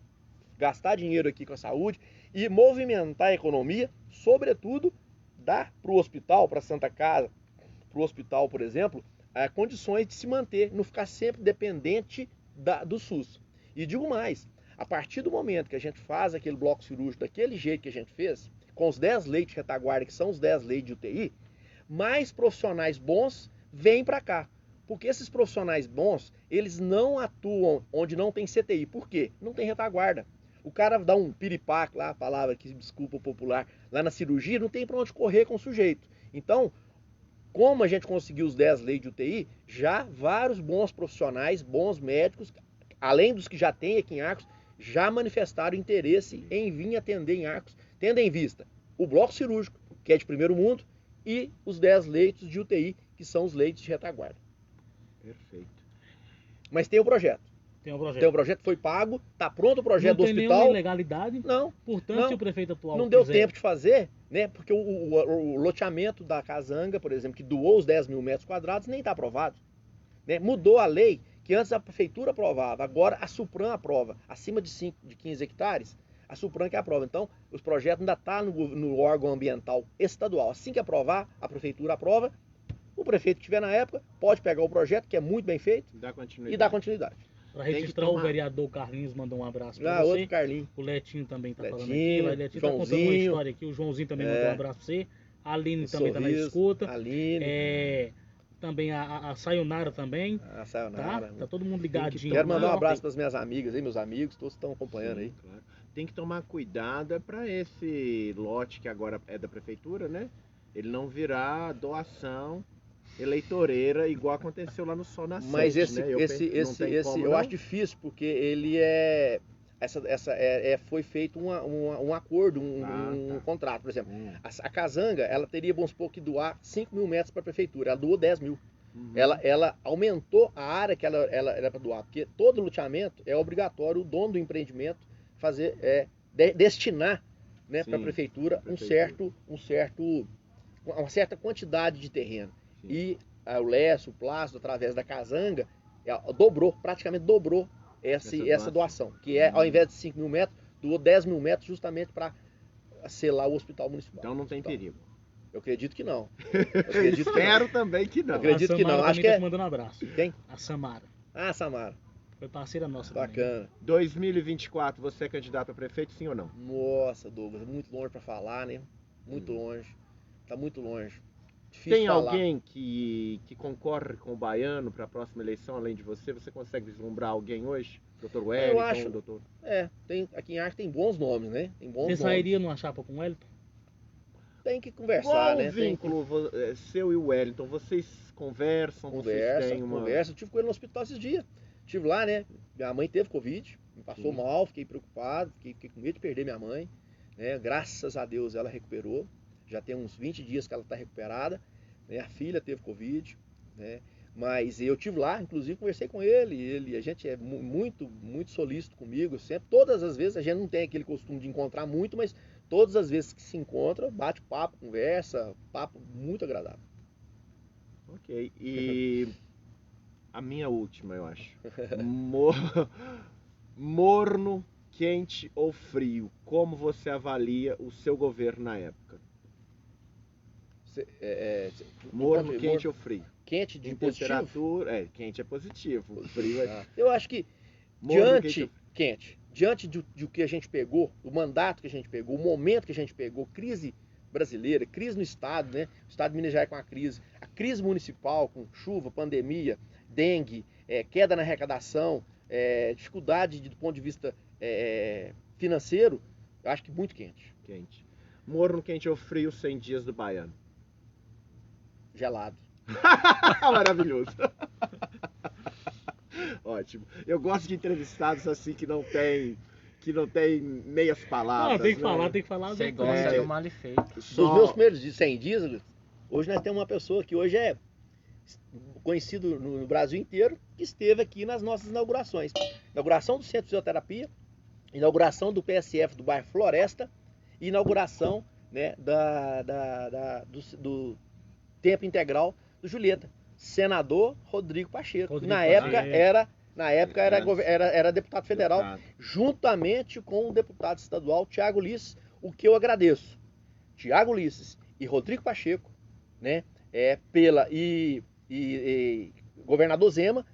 gastar dinheiro aqui com a saúde e movimentar a economia, sobretudo dar para o hospital, para a Santa Casa, para o hospital, por exemplo, condições de se manter, não ficar sempre dependente do SUS. E digo mais, a partir do momento que a gente faz aquele bloco cirúrgico daquele jeito que a gente fez, com os 10 leitos de retaguarda, que são os 10 leitos de UTI, mais profissionais bons vêm para cá. Porque esses profissionais bons, eles não atuam onde não tem CTI. Por quê? Não tem retaguarda. O cara dá um piripaque lá, a palavra que desculpa o popular, lá na cirurgia, não tem para onde correr com o sujeito. Então, como a gente conseguiu os 10 leitos de UTI, já vários bons profissionais, bons médicos, além dos que já tem aqui em Arcos, já manifestaram interesse em vir atender em Arcos, tendo em vista o bloco cirúrgico, que é de primeiro mundo, e os 10 leitos de UTI, que são os leitos de retaguarda. Perfeito. Mas tem o projeto. Tem um projeto. Tem um projeto, foi pago, tá pronto o projeto do Não tem hospital. nenhuma ilegalidade. Não. Portanto, Não. se o prefeito atual Não deu quiser- tempo de fazer, né? Porque o loteamento da Casanga, por exemplo, que doou os 10 mil metros quadrados, nem está aprovado. Né? Mudou a lei, que antes a prefeitura aprovava, agora a Supram aprova. Acima de 15 hectares, a Supram que aprova. Então, os projetos ainda estão no órgão ambiental estadual. Assim que aprovar, a prefeitura aprova. O prefeito que tiver na época pode pegar o projeto, que é muito bem feito, e dar continuidade. Para Tem que registrar, tomar- o vereador Carlinhos mandou um abraço para Ah, você. outro Carlinho. O Letinho também tá falando aqui. Letinho, O Letinho tá contando uma Joãozinho. história aqui. O Joãozinho também mandou um abraço para você. A Aline também tá na Sorriso, escuta. Aline, Também a Sayonara também. a Sayonara. Tá? Tá todo mundo ligadinho. Quero mandar um lá. abraço para as minhas amigas aí, meus amigos, todos estão acompanhando aí. Claro. Tem que tomar cuidado para esse lote que agora é da prefeitura, né? Ele não virar doação eleitoreira, igual aconteceu lá no Sol Nascente. Mas né? eu acho difícil, porque ele é. Foi feito um acordo, um contrato, por exemplo. A Casanga, ela teria, vamos supor, que doar 5 mil metros para a prefeitura, ela doou 10 mil. Ela aumentou a área que ela era para doar, porque todo loteamento é obrigatório o dono do empreendimento destinar, né, para a prefeitura uma certa quantidade de terreno. Sim. E o Lécio, o Plácido, através da Casanga, praticamente dobrou essa doação, que é, ao invés de 5 mil metros, doou 10 mil metros justamente para selar o hospital municipal. Então não tem perigo. Eu acredito que não. Espero também que não. Eu acredito que não. Acho que tá mandando um abraço. Quem? A Samara. Ah, Samara. Foi parceira nossa. Bacana. Também. 2024, você é candidato a prefeito, sim ou não? Nossa, Douglas, muito longe para falar, né? Muito longe. Tá muito longe. Difícil Tem falar. alguém que concorre com o Baiano para a próxima eleição, além de você? Você consegue vislumbrar alguém hoje? Dr. Wellington, Eu acho. doutor... Aqui em Arco tem bons nomes, né? Tem bons Você sairia numa chapa com o Wellington? Tem que conversar, Qual né? o vínculo seu e o Wellington? Vocês conversam? Conversa. Eu tive com ele no hospital esses dias. Estive lá, né? Minha mãe teve Covid, me passou mal, fiquei preocupado, fiquei com medo de perder minha mãe. Né? Graças a Deus ela recuperou. Já tem uns 20 dias que ela está recuperada. Né? A filha teve Covid, né? Mas eu estive lá, inclusive conversei com ele. A gente é muito, muito solícito comigo, sempre. Todas as vezes, a gente não tem aquele costume de encontrar muito, mas todas as vezes que se encontra, bate papo, conversa, papo muito agradável. Ok, e a minha última, eu acho. Morno, quente ou frio? Como você avalia o seu governo na época? Morno, quente ou frio? Quente de temperatura, quente é positivo, frio é... Eu acho que diante do que a gente pegou, o mandato que a gente pegou, o momento que a gente pegou, crise brasileira, crise no estado, né? O estado de Minas Gerais com a crise municipal, com chuva, pandemia, dengue, queda na arrecadação, dificuldade do ponto de vista financeiro, eu acho que muito quente. Morno, quente ou frio, 100 dias do Baiano? Gelado. Maravilhoso. Ótimo. Eu gosto de entrevistados assim que não tem meias palavras. Tem que falar. Você gosta do mal feito. Dos meus primeiros 100 dias, hoje nós temos uma pessoa que hoje é conhecido no Brasil inteiro, que esteve aqui nas nossas inaugurações. Inauguração do Centro de Fisioterapia, inauguração do PSF do bairro Floresta e inauguração, né, do Tempo Integral do Julieta. Senador Rodrigo Pacheco. Na época era deputado federal, juntamente com o deputado estadual Tiago Ulisses, o que eu agradeço. Tiago Ulisses e Rodrigo Pacheco, né, governador Zema,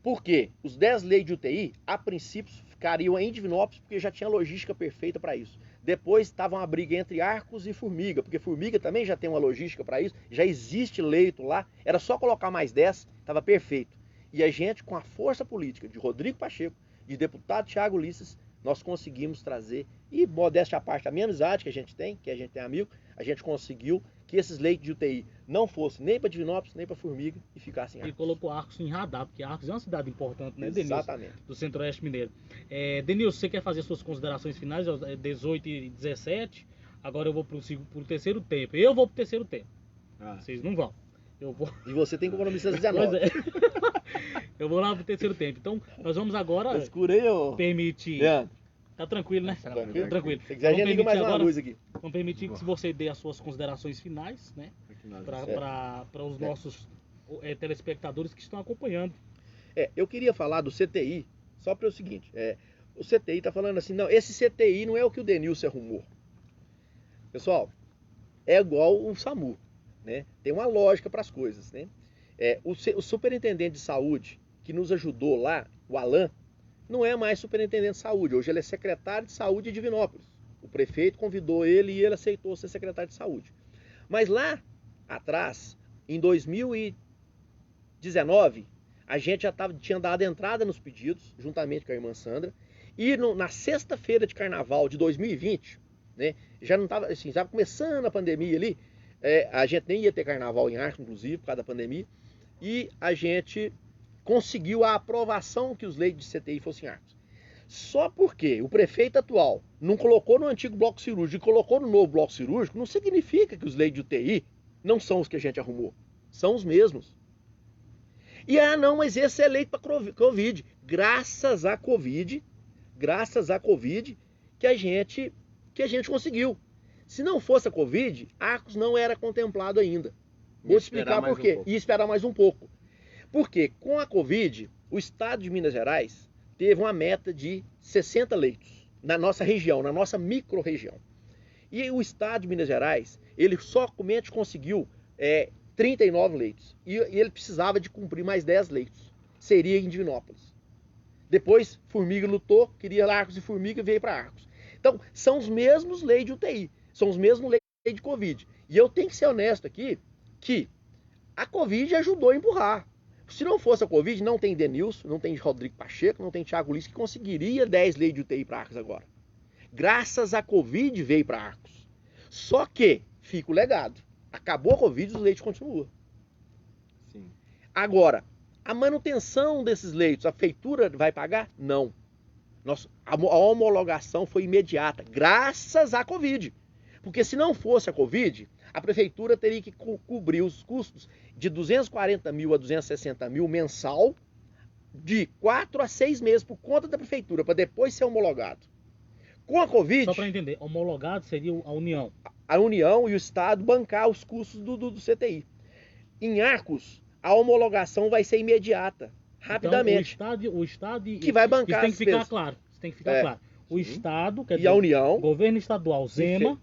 porque os 10 leis de UTI, a princípio, ficariam em Divinópolis, porque já tinha logística perfeita para isso. Depois estava uma briga entre Arcos e Formiga, porque Formiga também já tem uma logística para isso, já existe leito lá, era só colocar mais 10, estava perfeito. E a gente, com a força política de Rodrigo Pacheco, de deputado Tiago Ulisses, nós conseguimos trazer, e modéstia à parte, a minha amizade que a gente tem amigo, a gente conseguiu que esses leitos de UTI não fossem nem para Divinópolis, nem para Formiga e ficassem em Arcos. E colocou Arcos em radar, porque Arcos é uma cidade importante, né, Denilson? Exatamente. Do Centro-Oeste Mineiro. Denilson, você quer fazer suas considerações finais, 18 e 17? Agora eu vou pro terceiro tempo. Eu vou pro terceiro tempo. Vocês não vão. Eu vou. E você tem compromisso às 19. Pois é. Eu vou lá pro terceiro tempo. Então, nós vamos agora Escurei, ô. permitir... Leandro, Tá tranquilo, né? tranquilo? Tranquilo. Se quiser, a gente liga mais uma agora, luz aqui. vamos permitir que você dê as suas considerações finais, né? Para os nossos telespectadores que estão acompanhando. Eu queria falar do CTI, só para o seguinte, o CTI tá falando assim, não, esse CTI não é o que o Denilson arrumou. Pessoal, é igual o SAMU, né? Tem uma lógica para as coisas, né? O superintendente de saúde que nos ajudou lá, o Alan, não é mais superintendente de saúde, hoje ele é secretário de saúde de Divinópolis. O prefeito convidou ele e ele aceitou ser secretário de saúde. Mas lá atrás, em 2019, a gente já tinha dado entrada nos pedidos, juntamente com a irmã Sandra, e na sexta-feira de carnaval de 2020, né, já não estava, assim, estava começando a pandemia ali, a gente nem ia ter carnaval em Arcos, inclusive, por causa da pandemia, e a gente conseguiu a aprovação que os leitos de CTI fossem em Arcos. Só porque o prefeito atual não colocou no antigo bloco cirúrgico e colocou no novo bloco cirúrgico, não significa que os leitos de UTI não são os que a gente arrumou. São os mesmos. E não, mas esse é leito para Covid. Graças à Covid que a gente conseguiu. Se não fosse a Covid, Arcos não era contemplado ainda. Vou te explicar por quê. E esperar mais um pouco. Porque com a Covid, o estado de Minas Gerais teve uma meta de 60 leitos na nossa região, na nossa micro-região. E o estado de Minas Gerais, ele somente conseguiu 39 leitos. E ele precisava de cumprir mais 10 leitos. Seria em Divinópolis. Depois, Formiga lutou, queria Arcos e Formiga, veio para Arcos. Então, são os mesmos leitos de UTI. São os mesmos leitos de Covid. E eu tenho que ser honesto aqui, que a Covid ajudou a empurrar. Se não fosse a Covid, não tem Denilson, não tem Rodrigo Pacheco, não tem Thiago Liz, que conseguiria 10 leitos de UTI para Arcos agora. Graças à Covid veio para Arcos. Só que fica o legado. Acabou a Covid, os leitos continuam. Sim. Agora, a manutenção desses leitos, a feitura vai pagar? Não. A homologação foi imediata, graças à Covid. Porque se não fosse a Covid, a prefeitura teria que cobrir os custos de 240 mil a 260 mil mensal, de 4 a 6 meses por conta da prefeitura, para depois ser homologado. Com a Covid... Só para entender, homologado seria a União. A União e o Estado bancar os custos do CTI. Em Arcos, a homologação vai ser imediata, rapidamente. Então, o Estado que vai bancar isso tem que ficar claro. Isso tem que ficar claro. O Estado, quer dizer, a União, governo estadual, Zema,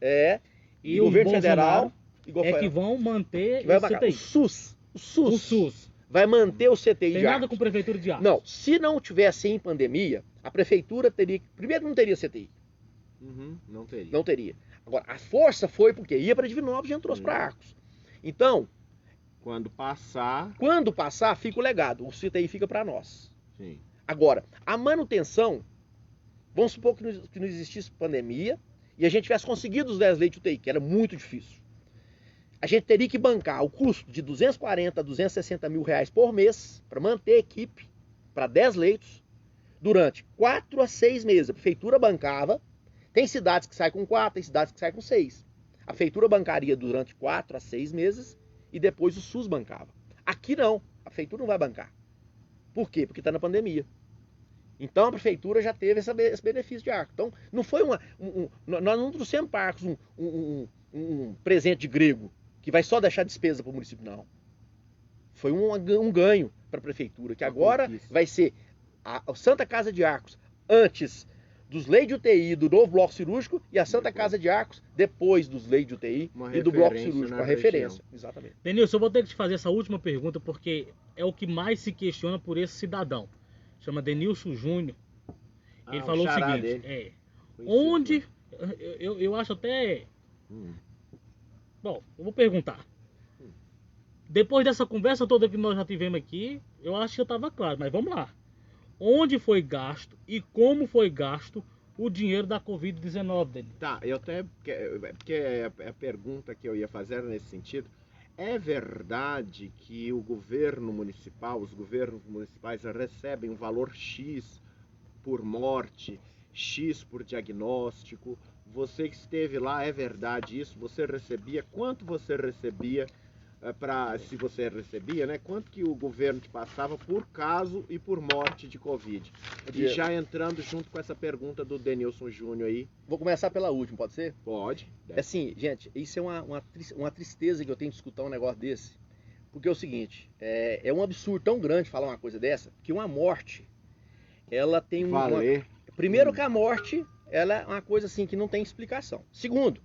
e o governo federal que vão manter que vai bancar. CTI. O SUS vai manter o CTI tem de nada Arcos. com prefeitura de Arcos. Não, se não tivesse em pandemia, a prefeitura teria... Primeiro, não teria CTI. Não teria. Não teria. Agora, a força foi porque ia para Divinópolis e trouxe para Arcos. Então... Quando passar, fica o legado. O CTI fica para nós. Sim. Agora, a manutenção... Vamos supor que não existisse pandemia e a gente tivesse conseguido os 10 leitos de UTI, que era muito difícil. A gente teria que bancar o custo de 240 a 260 mil reais por mês para manter a equipe para 10 leitos durante 4 a 6 meses. A prefeitura bancava. Tem cidades que saem com 4, tem cidades que saem com 6. A prefeitura bancaria durante 4 a 6 meses e depois o SUS bancava. Aqui não, a prefeitura não vai bancar. Por quê? Porque está na pandemia. Então a prefeitura já teve esse benefício de Arcos. Então não foi nós não trouxemos para Arcos um presente de grego que vai só deixar despesa para o município, não. Foi um ganho para a prefeitura, que agora vai ser a Santa Casa de Arcos antes dos leitos de UTI do novo bloco cirúrgico e a Santa Casa de Arcos depois dos leitos de UTI e do bloco cirúrgico, a referência. Exatamente. Denilson, eu vou ter que te fazer essa última pergunta porque é o que mais se questiona por esse cidadão. Chama Denilson Júnior. Ele falou o seguinte, onde, eu acho até... Bom, eu vou perguntar. Depois dessa conversa toda que nós já tivemos aqui, eu acho que estava claro, mas vamos lá. Onde foi gasto e como foi gasto o dinheiro da Covid-19 dele? Tá, eu até... Porque a pergunta que eu ia fazer era nesse sentido. É verdade que o governo municipal, os governos municipais recebem um valor X por morte, X por diagnóstico? Você que esteve lá, é verdade isso? Você recebia? Quanto você recebia se você recebia, né? Quanto que o governo te passava por caso e por morte de Covid? E já entrando junto com essa pergunta do Denilson Júnior aí. Vou começar pela última, pode ser? Pode. Assim, gente, isso é uma tristeza que eu tenho de escutar um negócio desse. Porque é o seguinte, é um absurdo tão grande falar uma coisa dessa, que uma morte, ela tem Primeiro que a morte, ela é uma coisa assim que não tem explicação. Segundo,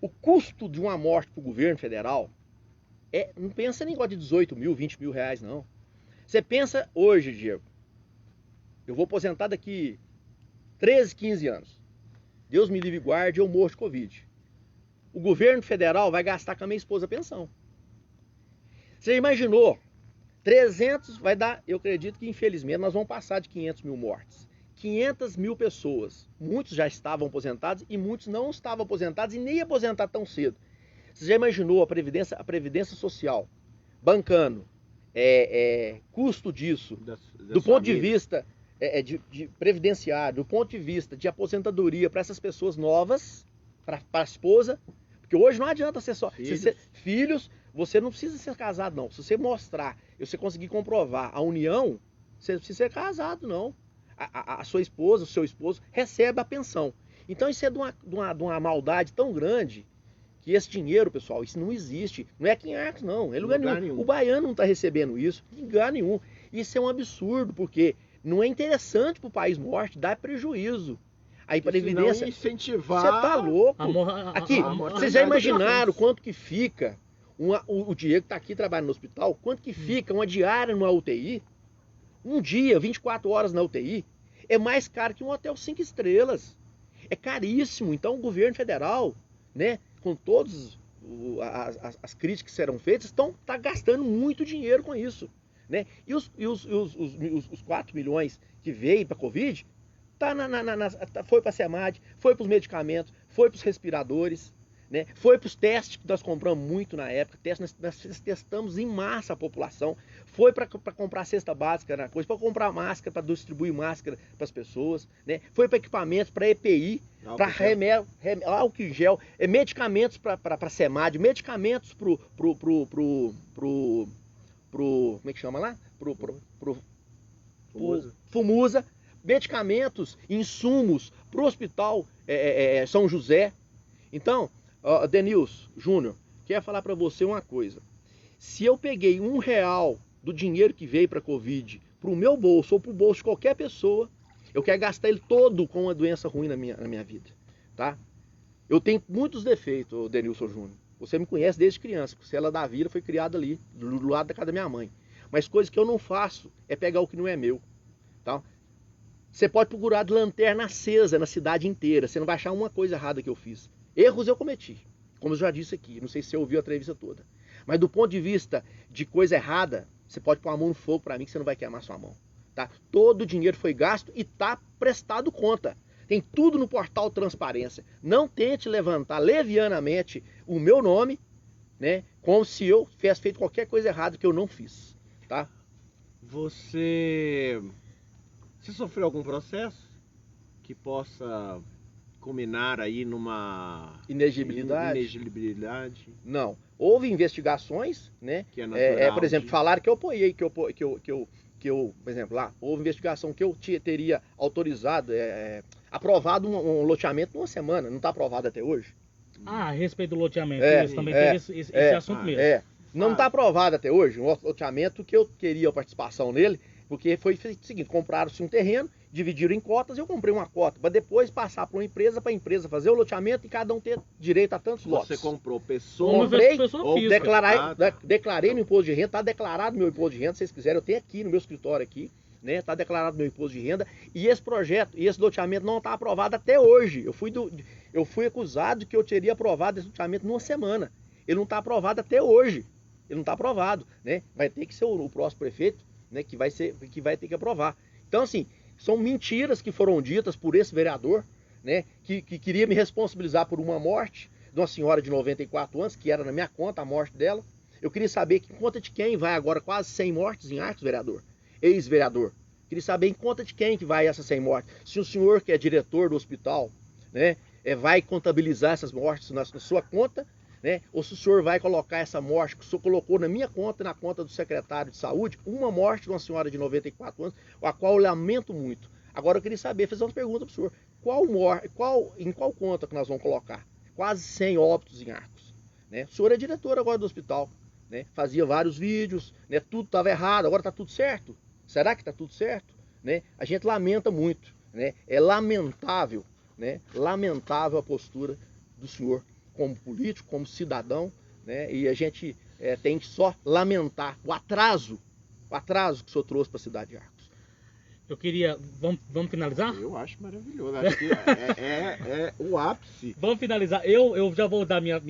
o custo de uma morte para o governo federal, não pensa em negócio de 18 mil, 20 mil reais, não. Você pensa hoje, Diego, eu vou aposentar daqui 13, 15 anos. Deus me livre e guarde, eu morro de Covid. O governo federal vai gastar com a minha esposa a pensão. Você imaginou? 300 vai dar, eu acredito que infelizmente nós vamos passar de 500 mil mortes. 500 mil pessoas, muitos já estavam aposentados e muitos não estavam aposentados e nem iam aposentar tão cedo. Você já imaginou a Previdência Social bancando custo disso, do ponto de vista de previdenciário, do ponto de vista de aposentadoria para essas pessoas novas, para a esposa, porque hoje não adianta ser só filhos, você não precisa ser casado não. Se você mostrar, você conseguir comprovar a união, você não precisa ser casado não. A sua esposa, o seu esposo recebe a pensão. Então isso é de uma maldade tão grande que esse dinheiro, pessoal, isso não existe. Não é aqui em Arcos, não. É lugar nenhum. O baiano não está recebendo isso, em lugar nenhum. Isso é um absurdo, porque não é interessante para o país norte, dá prejuízo. Aí Previdência... incentivar... Você tá louco? Aqui, vocês já imaginaram quanto que fica... O Diego está aqui trabalhando no hospital, quanto que fica uma diária numa UTI? Um dia, 24 horas na UTI, é mais caro que um hotel 5 estrelas. É caríssimo. Então o governo federal, né, com todas as críticas que serão feitas, está gastando muito dinheiro com isso. Né? E os 4 milhões que veio para a Covid, foi para a SEMAD, foi para os medicamentos, foi para os respiradores, né? Foi para os testes que nós compramos muito na época, nós testamos em massa a população, foi para comprar cesta básica, para comprar máscara, para distribuir máscara para as pessoas, né? Foi para equipamentos, para EPI, para remédio, álcool em gel, medicamentos para a SEMAD, medicamentos como é que chama lá? FUMUSA, medicamentos, insumos para o hospital São José. Então, Denilson Júnior, quero falar para você uma coisa. Se eu peguei R$1 do dinheiro que veio para a Covid para o meu bolso ou para o bolso de qualquer pessoa, eu quero gastar ele todo com uma doença ruim na minha vida. Tá? Eu tenho muitos defeitos, Denilson Júnior. Você me conhece desde criança, porque ela da Vila foi criada ali, do lado da casa da minha mãe. Mas coisas que eu não faço é pegar o que não é meu. Tá? Você pode procurar de lanterna acesa na cidade inteira, você não vai achar uma coisa errada que eu fiz. Erros eu cometi, como eu já disse aqui, não sei se você ouviu a entrevista toda. Mas do ponto de vista de coisa errada, você pode pôr a mão no fogo para mim que você não vai queimar sua mão. Tá? Todo o dinheiro foi gasto e está prestado conta. Tem tudo no portal Transparência. Não tente levantar levianamente o meu nome, né, como se eu tivesse feito qualquer coisa errada que eu não fiz. Tá? Você sofreu algum processo que possa culminar aí numa inegibilidade? Não. Houve investigações, né? Que é natural, por exemplo, falaram que eu apoiei, por exemplo, lá, houve investigação que eu teria autorizado, aprovado um loteamento numa semana, não está aprovado até hoje. A respeito do loteamento, isso também teve esse assunto mesmo. Não está aprovado até hoje, um loteamento que eu queria a participação nele, porque foi o seguinte, compraram-se um terreno, dividiram em cotas, eu comprei uma cota, para depois passar para a empresa fazer o loteamento e cada um ter direito a tantos lotes. Você comprou pessoa? Comprei, declarei no imposto de renda, está declarado no meu imposto de renda, se vocês quiserem, eu tenho aqui no meu escritório aqui, né? Está declarado no meu imposto de renda, e esse projeto, e esse loteamento não está aprovado até hoje. Eu fui acusado que eu teria aprovado esse loteamento numa semana. Ele não está aprovado até hoje. Ele não está aprovado, né? Vai ter que ser o próximo prefeito, né, que vai ter que aprovar. Então, assim, são mentiras que foram ditas por esse vereador, né, que queria me responsabilizar por uma morte de uma senhora de 94 anos, que era na minha conta a morte dela. Eu queria saber que conta de quem vai agora quase 100 mortes em Arcos, vereador, ex-vereador. Queria saber em conta de quem que vai essas 100 mortes. Se o senhor, que é diretor do hospital, né, vai contabilizar essas mortes na sua conta, né? Ou se o senhor vai colocar essa morte que o senhor colocou na minha conta e na conta do secretário de saúde, uma morte de uma senhora de 94 anos, a qual eu lamento muito. Agora eu queria saber, fazer uma pergunta para o senhor. Em qual conta que nós vamos colocar? Quase 100 óbitos em Arcos, né? O senhor é diretor agora do hospital, né? Fazia vários vídeos, né? Tudo estava errado, agora está tudo certo? Será que está tudo certo? Né? A gente lamenta muito, né? É lamentável, né? Lamentável a postura do senhor como político, como cidadão, né? E a gente tem que só lamentar o atraso que o senhor trouxe para a cidade de Arcos. Eu queria... Vamos finalizar? Eu acho maravilhoso. Acho que é o ápice. Vamos finalizar. Eu já vou dar minha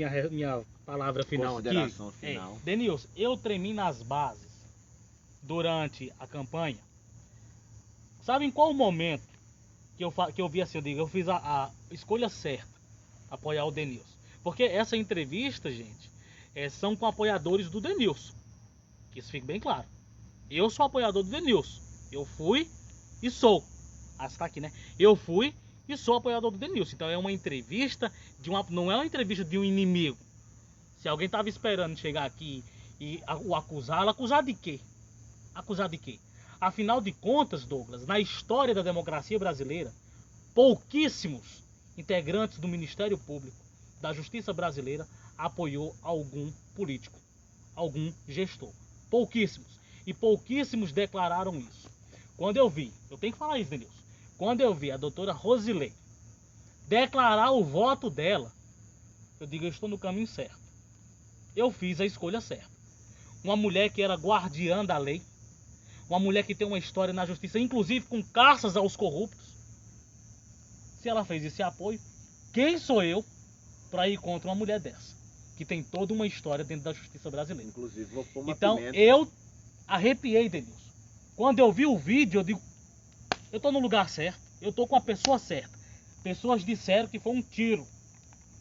palavra final aqui. Consideração final. Denilson, eu tremi nas bases durante a campanha. Sabe em qual momento que eu vi assim, eu fiz a escolha certa, apoiar o Denilson? Porque essa entrevista, gente, são com apoiadores do Denilson. Que isso fique bem claro. Eu sou apoiador do Denilson. Eu fui e sou. Está aqui, né? Eu fui e sou apoiador do Denilson. Então é uma entrevista não é uma entrevista de um inimigo. Se alguém estava esperando chegar aqui e o acusar de quê? Acusar de quê? Afinal de contas, Douglas, na história da democracia brasileira, pouquíssimos integrantes do Ministério Público, da Justiça Brasileira, apoiou algum político, algum gestor. Pouquíssimos. E pouquíssimos declararam isso. Quando eu tenho que falar isso, Denilson. Quando eu vi a doutora Rosilei declarar o voto dela, eu digo, eu estou no caminho certo. Eu fiz a escolha certa. Uma mulher que era guardiã da lei, uma mulher que tem uma história na justiça, inclusive com caças aos corruptos. Se ela fez esse apoio, quem sou eu para ir contra uma mulher dessa? Que tem toda uma história dentro da justiça brasileira. Inclusive, vou pôr uma então, pimenta. eu arrepiei, Denilson. Quando eu vi o vídeo, eu digo, eu estou no lugar certo, eu estou com a pessoa certa. Pessoas disseram que foi um tiro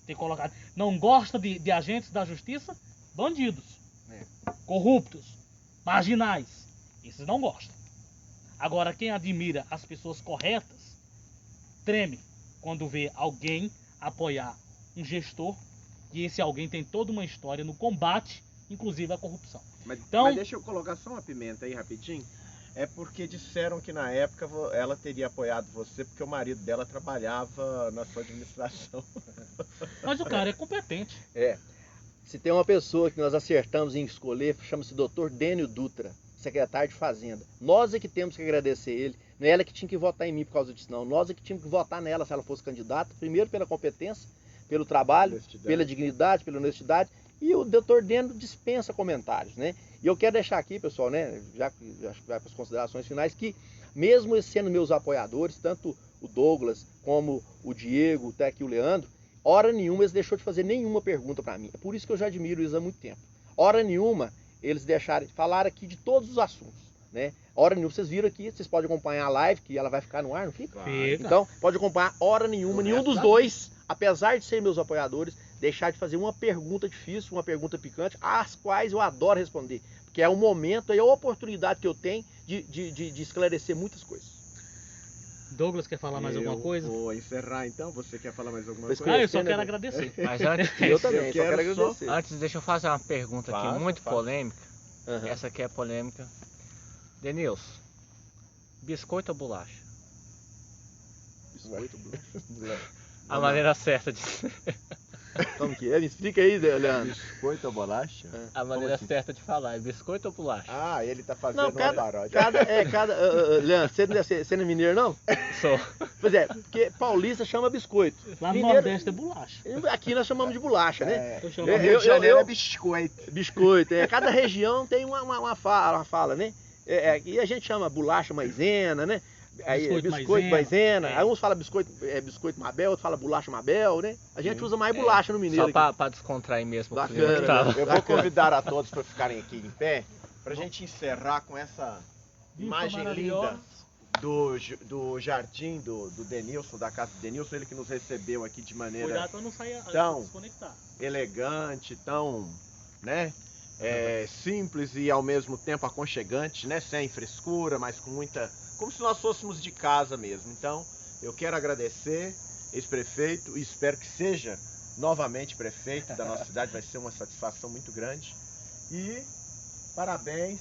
ter colocado. Não gosta de agentes da justiça? Bandidos, corruptos, marginais. Esses não gostam. Agora, quem admira as pessoas corretas, treme quando vê alguém apoiar um gestor, e esse alguém tem toda uma história no combate, inclusive à corrupção. Mas Então, deixa eu colocar só uma pimenta aí rapidinho. É porque disseram que na época ela teria apoiado você porque o marido dela trabalhava na sua administração. mas o cara é competente. Se tem uma pessoa que nós acertamos em escolher, chama-se Dr. Dênio Dutra, secretário de Fazenda. Nós é que temos que agradecer ele. Não é ela que tinha que votar em mim por causa disso, não. Nós é que tínhamos que votar nela se ela fosse candidata. Primeiro pela competência, pelo trabalho, pela dignidade, pela honestidade. E o Dr. Dênio dispensa comentários, né? E eu quero deixar aqui, pessoal, né, já vai para as considerações finais, que mesmo eles sendo meus apoiadores, tanto o Douglas como o Diego, até aqui o Leandro, hora nenhuma eles deixaram de fazer nenhuma pergunta para mim. É por isso que eu já admiro eles há muito tempo. Hora nenhuma eles deixaram de falar aqui de todos os assuntos, né? Hora nenhuma, vocês viram aqui, vocês podem acompanhar a live, que ela vai ficar no ar, não fica? Fica. Então, pode acompanhar hora nenhuma, nenhum dos dois, apesar de serem meus apoiadores, deixar de fazer uma pergunta difícil, uma pergunta picante, às quais eu adoro responder. Porque é o momento, é a oportunidade que eu tenho de esclarecer muitas coisas. Douglas quer falar mais alguma coisa? Vou encerrar então. Você quer falar mais alguma Pois coisa? Eu só quero agradecer. Mas antes, Eu também, Eu só quero quero agradecer. antes deixa eu fazer uma pergunta aqui Faça, muito faça. polêmica. Aham. Essa aqui é polêmica. Denilson, biscoito ou bolacha? Biscoito, A maneira certa de Como que é? Me explica aí, Leandro. Biscoito ou bolacha? a maneira assim? certa de falar é biscoito ou bolacha? Ah, ele tá fazendo Não, uma paródia. Leandro, você não é mineiro, não? Sou. Pois é, porque paulista chama biscoito. Lá no Mineiro- Nordeste é bolacha. Aqui nós chamamos de bolacha, né? Eu No chamo Rio de Janeiro eu- é biscoito. Biscoito. Cada região tem uma fala, né? E a gente chama bolacha maisena, né? Aí, Biscoito maisena. É. Aí uns falam biscoito Mabel, outros falam bolacha Mabel, né? A gente usa mais bolacha no mineiro. Só aqui. pra descontrair mesmo o Bacana, clima que tava. Eu vou convidar a todos para ficarem aqui em pé, pra gente encerrar com essa imagem linda do jardim do Denilson, da casa do Denilson, ele que nos recebeu aqui de maneira Cuidado pra não sair Então, desconectar. elegante, tão, né, simples e ao mesmo tempo aconchegante, né, sem frescura, mas com muita, como se nós fôssemos de casa mesmo. Então, eu quero agradecer, ex-prefeito, e espero que seja novamente prefeito da nossa cidade, vai ser uma satisfação muito grande. E parabéns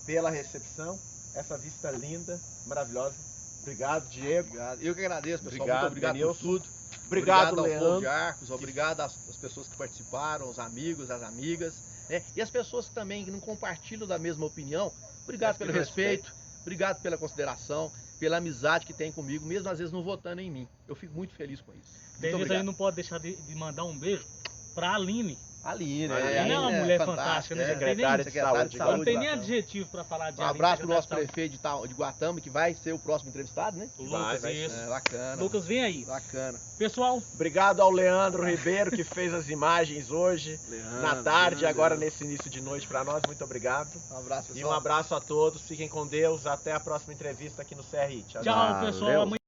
pela recepção, essa vista linda, maravilhosa. Obrigado, Diego. Obrigado. Eu que agradeço, pessoal. Obrigado, muito obrigado Denilson. por tudo. Obrigado, ao povo Leandro. de Arcos, obrigado às pessoas que participaram, os amigos, as amigas, né? E as pessoas que também não compartilham da mesma opinião. Obrigado pelo respeito, obrigado pela consideração, pela amizade que tem comigo, mesmo às vezes não votando em mim. Eu fico muito feliz com isso. Denilson aí não pode deixar de mandar um beijo pra Aline. Aline, A Aline é uma mulher fantástica, né? Secretária de Saúde. Não tem nem adjetivo pra falar de Um Aline. abraço pro nosso secretária prefeito de Guatama, que vai ser o próximo entrevistado, né? de saúde. Lucas, Vai isso. É, bacana. Lucas, vem aí. Bacana. Pessoal, Obrigado ao Leandro Ribeiro, que fez as imagens hoje, na tarde, agora nesse início de noite para nós. Muito obrigado. Um abraço, E pessoal. um abraço a todos. Fiquem com Deus. Até a próxima entrevista aqui no CRI. Tchau, tchau, pessoal. Valeu. Amanhã